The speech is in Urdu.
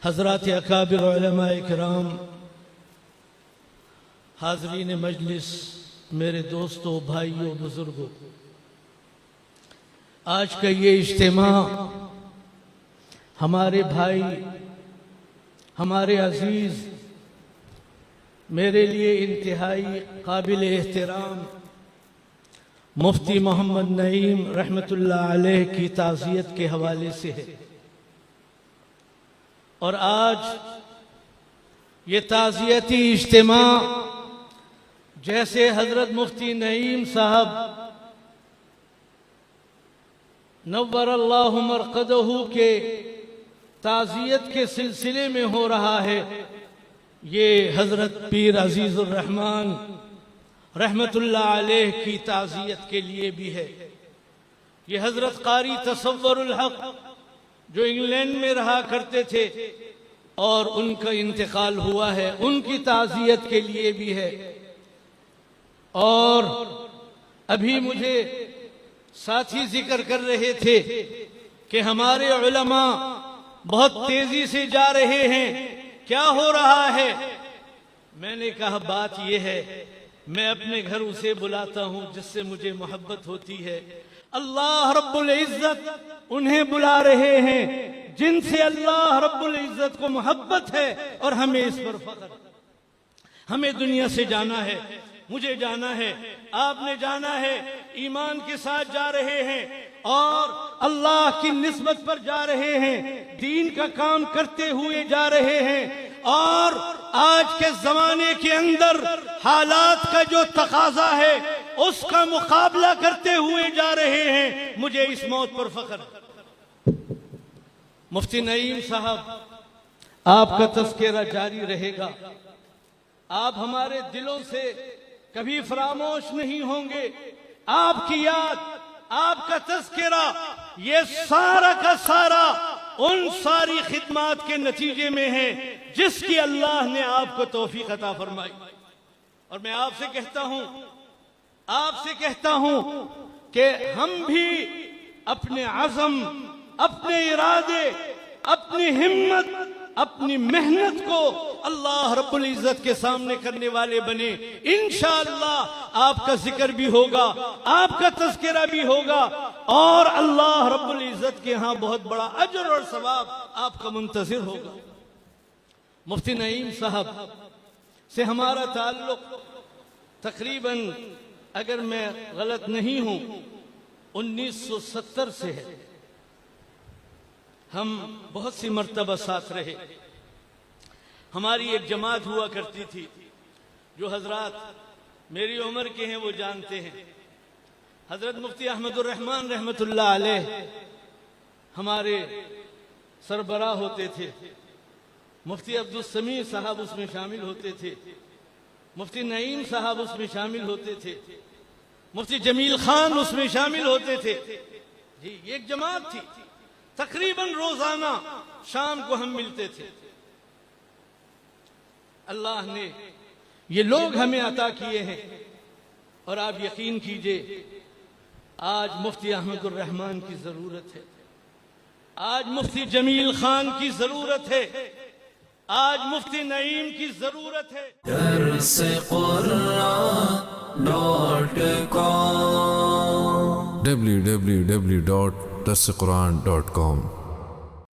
حضرات اکابر علماء کرام، حاضرین مجلس، میرے دوستوں، بھائیوں، بزرگوں، آج کا یہ اجتماع ہمارے بھائی، ہمارے عزیز، میرے لیے انتہائی قابل احترام مفتی محمد نعیم رحمۃ اللہ علیہ کی تعزیت کے حوالے سے ہے۔ اور آج یہ تعزیتی اجتماع جیسے حضرت مفتی نعیم صاحب نور اللہ مرقدہ کے تعزیت کے سلسلے میں ہو رہا ہے، یہ حضرت پیر عزیز الرحمن رحمت اللہ علیہ کی تعزیت کے لیے بھی ہے۔ یہ حضرت قاری تصور الحق جو انگلینڈ میں رہا کرتے تھے اور ان کا انتقال ہوا ہے، ان کی تعزیت کے لیے بھی ہے۔ اور ابھی مجھے ساتھی ذکر کر رہے تھے کہ ہمارے علماء بہت تیزی سے جا رہے ہیں، کیا ہو رہا ہے؟ میں نے کہا بات یہ ہے، میں اپنے گھر اسے بلاتا ہوں جس سے مجھے محبت ہوتی ہے، اللہ رب العزت انہیں بلا رہے ہیں جن سے اللہ رب العزت کو محبت ہے، اور ہمیں اس پر فخر۔ ہمیں دنیا سے جانا ہے، مجھے جانا ہے، آپ نے جانا ہے، ایمان کے ساتھ جا رہے ہیں اور اللہ کی نسبت پر جا رہے ہیں، دین کا کام کرتے ہوئے جا رہے ہیں، اور آج کے زمانے کے اندر حالات کا جو تقاضا ہے اس کا مقابلہ کرتے ہوئے جا رہے ہیں۔ مجھے اس موت پر فخر۔ مفتی نعیم صاحب، آپ کا تذکرہ جاری رہے گا، آپ ہمارے دلوں سے کبھی فراموش نہیں ہوں گے۔ آپ کی یاد، آپ کا تذکرہ، یہ سارا کا سارا ان ساری خدمات کے نتیجے میں ہے جس کی اللہ نے آپ کو توفیق عطا فرمائی۔ اور میں آپ سے کہتا ہوں کہ ہم بھی اپنے عزم، اپنے ارادے، اپنی ہمت، اپنی محنت کو اللہ رب العزت کے سامنے کرنے والے بنے۔ انشاءاللہ آپ کا ذکر بھی ہوگا، آپ کا تذکرہ بھی ہوگا، اور اللہ رب العزت کے ہاں بہت بڑا اجر اور ثواب آپ کا منتظر ہوگا۔ مفتی نعیم صاحب سے ہمارا تعلق تقریباً، اگر میں غلط نہیں ہوں، 1970 سے ہے۔ ہم بہت سی مرتبہ ساتھ رہے۔ ہماری ایک جماعت ہوا کرتی تھی، جو حضرات میری عمر کے ہیں وہ جانتے ہیں۔ حضرت مفتی احمد الرحمن رحمت اللہ علیہ ہمارے سربراہ ہوتے تھے، مفتی عبدالسمیع صاحب اس میں شامل ہوتے تھے، مفتی نعیم صاحب اس میں شامل ہوتے تھے، مفتی جمیل خان اس میں شامل ہوتے تھے۔ جی، یہ ایک جماعت تھی، تقریباً روزانہ شام کو ہم ملتے تھے۔ اللہ نے یہ لوگ ہمیں عطا کیے ہیں، اور آپ یقین کیجئے آج مفتی احمد الرحمن کی ضرورت ہے، آج مفتی جمیل خان کی ضرورت ہے، آج مفتی نعیم کی ضرورت ہے۔ www.darsequran.com